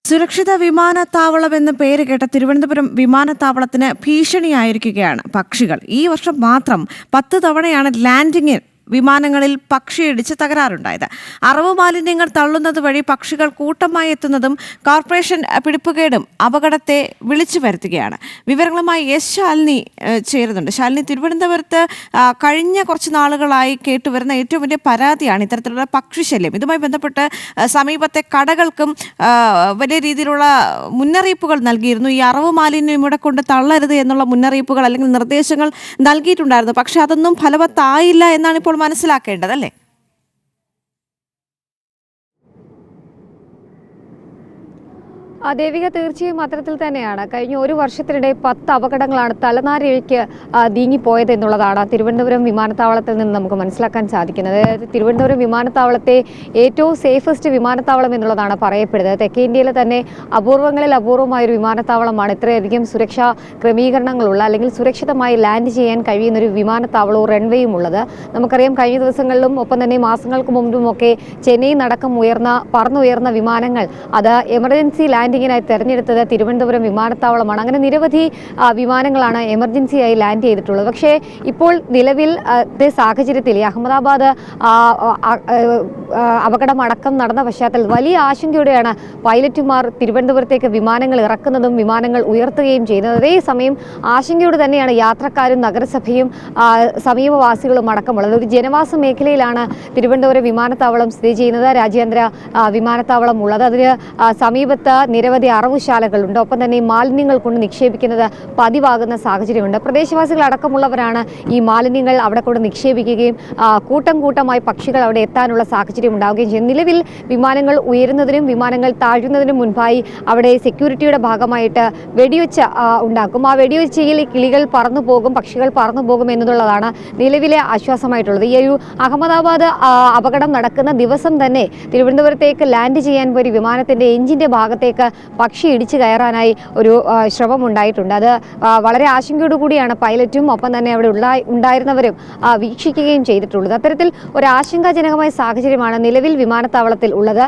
സുരക്ഷിത വിമാനത്താവളം എന്ന പേര് കേട്ട തിരുവനന്തപുരം വിമാനത്താവളത്തിന് ഭീഷണിയായിരിക്കുകയാണ് പക്ഷികൾ. ഈ വർഷം മാത്രം 10 തവണയാണ് ലാൻഡിംഗിൽ വിമാനങ്ങളിൽ പക്ഷിയിടിച്ച് തകരാറുണ്ടായത്. അറവ് മാലിന്യങ്ങൾ തള്ളുന്നത് വഴി പക്ഷികൾ കൂട്ടമായി എത്തുന്നതും കോർപ്പറേഷൻ പിടിപ്പുകേടും അപകടത്തെ വിളിച്ചു വരുത്തുകയാണ്. വിവരങ്ങളുമായി എസ് ശാലിനി ചേരുന്നുണ്ട്. ശാലിനി, തിരുവനന്തപുരത്ത് കഴിഞ്ഞ കുറച്ച് നാളുകളായി കേട്ടുവരുന്ന ഏറ്റവും വലിയ പരാതിയാണ് ഇത്തരത്തിലുള്ള പക്ഷിശല്യം. ഇതുമായി ബന്ധപ്പെട്ട് സമീപത്തെ കടകൾക്കും വലിയ രീതിയിലുള്ള മുന്നറിയിപ്പുകൾ നൽകിയിരുന്നു. ഈ അറവ് മാലിന്യം ഇവിടെ കൊണ്ട് തള്ളരുത് എന്നുള്ള മുന്നറിയിപ്പുകൾ അല്ലെങ്കിൽ നിർദ്ദേശങ്ങൾ നൽകിയിട്ടുണ്ടായിരുന്നു. പക്ഷെ അതൊന്നും ഫലവത്തായില്ല എന്നാണ് ഇപ്പോൾ മനസ്സിലാക്കേണ്ടതല്ലേ? ദേവിക, തീർച്ചയായും അത്തരത്തിൽ തന്നെയാണ്. കഴിഞ്ഞ ഒരു വർഷത്തിനിടെ 10 അപകടങ്ങളാണ് തലനാരിഴയ്ക്ക് നീങ്ങിപ്പോയത് എന്നുള്ളതാണ് തിരുവനന്തപുരം വിമാനത്താവളത്തിൽ നിന്ന് നമുക്ക് മനസ്സിലാക്കാൻ സാധിക്കുന്നത്. തിരുവനന്തപുരം വിമാനത്താവളത്തെ ഏറ്റവും സേഫസ്റ്റ് വിമാനത്താവളം എന്നുള്ളതാണ് പറയപ്പെടുന്നത്. തെക്കേ ഇന്ത്യയിലെ തന്നെ അപൂർവങ്ങളിൽ അപൂർവമായൊരു വിമാനത്താവളമാണ്. ഇത്രയധികം സുരക്ഷാ ക്രമീകരണങ്ങളുള്ള അല്ലെങ്കിൽ സുരക്ഷിതമായി ലാൻഡ് ചെയ്യാൻ കഴിയുന്ന ഒരു വിമാനത്താവളവും റൺവേയും ഉള്ളത്. നമുക്കറിയാം, കഴിഞ്ഞ ദിവസങ്ങളിലും ഒപ്പം തന്നെ മാസങ്ങൾക്ക് മുമ്പുമൊക്കെ ചെന്നൈയിൽ നടക്കം പറന്നുയർന്ന വിമാനങ്ങൾ അത് എമർജൻസി ലാൻഡിങ്ങിനായി തെരഞ്ഞെടുത്തത് തിരുവനന്തപുരം വിമാനത്താവളമാണ്. അങ്ങനെ നിരവധി വിമാനങ്ങളാണ് എമർജൻസിയായി ലാൻഡ് ചെയ്തിട്ടുള്ളത്. പക്ഷേ ഇപ്പോൾ നിലവിൽ സാഹചര്യത്തിൽ ഈ അഹമ്മദാബാദ് അപകടമടക്കം നടന്ന പശ്ചാത്തലത്തിൽ വലിയ ആശങ്കയോടെയാണ് പൈലറ്റുമാർ തിരുവനന്തപുരത്തേക്ക് വിമാനങ്ങൾ ഇറക്കുന്നതും വിമാനങ്ങൾ ഉയർത്തുകയും ചെയ്യുന്നത്. അതേസമയം ആശങ്കയോടെ തന്നെയാണ് യാത്രക്കാരും നഗരസഭയും സമീപവാസികളും അടക്കമുള്ളത്. ഒരു ജനവാസ മേഖലയിലാണ് തിരുവനന്തപുരം വിമാനത്താവളം സ്ഥിതി ചെയ്യുന്നത്. രാജ്യാന്തര വിമാനത്താവളം ഉള്ളത്. അതിന് സമീപത്ത് നിരവധി അറവുശാലകളുണ്ട്. ഒപ്പം തന്നെ ഈ മാലിന്യങ്ങൾ കൊണ്ട് നിക്ഷേപിക്കുന്നത് പതിവാകുന്ന സാഹചര്യമുണ്ട്. പ്രദേശവാസികൾ അടക്കമുള്ളവരാണ് ഈ മാലിന്യങ്ങൾ അവിടെ കൊണ്ട് നിക്ഷേപിക്കുകയും കൂട്ടം കൂട്ടമായി പക്ഷികൾ അവിടെ എത്താനുള്ള സാഹചര്യം ഉണ്ടാവുകയും ചെയ്യും. നിലവിൽ വിമാനങ്ങൾ ഉയരുന്നതിനും വിമാനങ്ങൾ താഴുന്നതിനും മുൻപായി അവിടെ സെക്യൂരിറ്റിയുടെ ഭാഗമായിട്ട് വെടിവെച്ച ഉണ്ടാക്കും. ആ വെടിവെച്ചയിൽ കിളികൾ പറന്നു പോകും, പക്ഷികൾ പറന്നു പോകും എന്നുള്ളതാണ് നിലവിലെ ആശ്വാസമായിട്ടുള്ളത്. ഈ ഒരു അഹമ്മദാബാദ് അപകടം നടക്കുന്ന ദിവസം തന്നെ തിരുവനന്തപുരത്തേക്ക് ലാൻഡ് ചെയ്യാൻ പോയി വിമാനത്തിന്റെ എഞ്ചിന്റെ ഭാഗത്തേക്ക് പക്ഷി ഇടിച്ചു കയറാനായി ഒരു ശ്രമം ഉണ്ടായിട്ടുണ്ട്. അത് വളരെ ആശങ്കയോടുകൂടിയാണ് പൈലറ്റും ഒപ്പം തന്നെ അവിടെ ഉണ്ടായിരുന്നവരും വീക്ഷിക്കുകയും ചെയ്തിട്ടുള്ളത്. അത്തരത്തിൽ ഒരു ആശങ്കാജനകമായ സാഹചര്യമാണ് നിലവിൽ വിമാനത്താവളത്തിൽ ഉള്ളത്.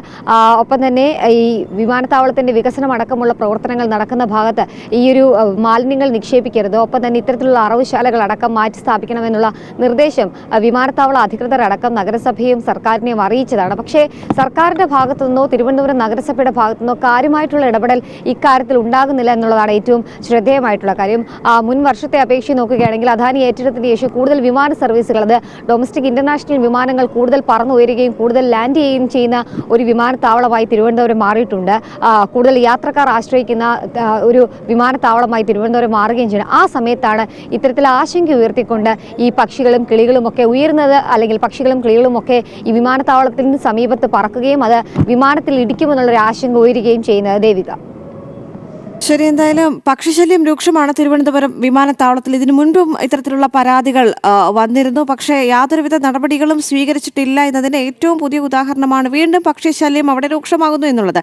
ഒപ്പം തന്നെ ഈ വിമാനത്താവളത്തിന്റെ വികസനം അടക്കമുള്ള പ്രവർത്തനങ്ങൾ നടക്കുന്ന ഭാഗത്ത് ഈ ഒരു മാലിന്യങ്ങൾ നിക്ഷേപിക്കരുത്, ഒപ്പം തന്നെ ഇത്തരത്തിലുള്ള അറവുശാലകൾ അടക്കം മാറ്റി സ്ഥാപിക്കണമെന്നുള്ള നിർദ്ദേശം വിമാനത്താവള അധികൃതർ അടക്കം നഗരസഭയും സർക്കാരിനെയും അറിയിച്ചതാണ്. പക്ഷേ സർക്കാരിന്റെ ഭാഗത്തു നിന്നോ തിരുവനന്തപുരം നഗരസഭയുടെ ഭാഗത്തു നിന്നോ കാര്യമായിട്ടുള്ള ഇടപെടൽ ഇക്കാര്യത്തിൽ ഉണ്ടാകുന്നില്ല എന്നുള്ളതാണ് ഏറ്റവും ശ്രദ്ധേയമായിട്ടുള്ള കാര്യം. മുൻ വർഷത്തെ അപേക്ഷിച്ച് നോക്കുകയാണെങ്കിൽ അദാനി ഏറ്റെടുത്തതിന് ശേഷം കൂടുതൽ വിമാന സർവീസുകൾ, അത് ഡൊമസ്റ്റിക് ഇന്റർനാഷണൽ വിമാനങ്ങൾ കൂടുതൽ പറന്നുയരുകയും കൂടുതൽ ലാൻഡ് ചെയ്യുകയും ചെയ്യുന്ന ഒരു വിമാനത്താവളമായി തിരുവനന്തപുരം മാറിയിട്ടുണ്ട്. കൂടുതൽ യാത്രക്കാർ ആശ്രയിക്കുന്ന ഒരു വിമാനത്താവളമായി തിരുവനന്തപുരം മാറുകയും ചെയ്യുന്നത്. ആ സമയത്താണ് ഇത്തരത്തിൽ ആശങ്ക ഉയർത്തിക്കൊണ്ട് ഈ പക്ഷികളും കിളികളും ഒക്കെ ഉയരുന്നത്, അല്ലെങ്കിൽ പക്ഷികളും കിളികളും ഒക്കെ ഈ വിമാനത്താവളത്തിന് സമീപത്ത് പറക്കുകയും അത് വിമാനത്തിൽ ഇടിക്കുമെന്നുള്ളൊരു ആശങ്ക ഉയരുകയും ചെയ്യുന്നത്. ദേവിക, ശരി, എന്തായാലും പക്ഷിശല്യം രൂക്ഷമാണ് തിരുവനന്തപുരം വിമാനത്താവളത്തിൽ. ഇതിനു മുൻപും ഇത്തരത്തിലുള്ള പരാതികൾ വന്നിരുന്നു. പക്ഷേ യാതൊരുവിധ നടപടികളും സ്വീകരിച്ചിട്ടില്ല എന്നതിന് ഏറ്റവും പുതിയ ഉദാഹരണമാണ് വീണ്ടും പക്ഷിശല്യം അവിടെ രൂക്ഷമാകുന്നു എന്നുള്ളത്.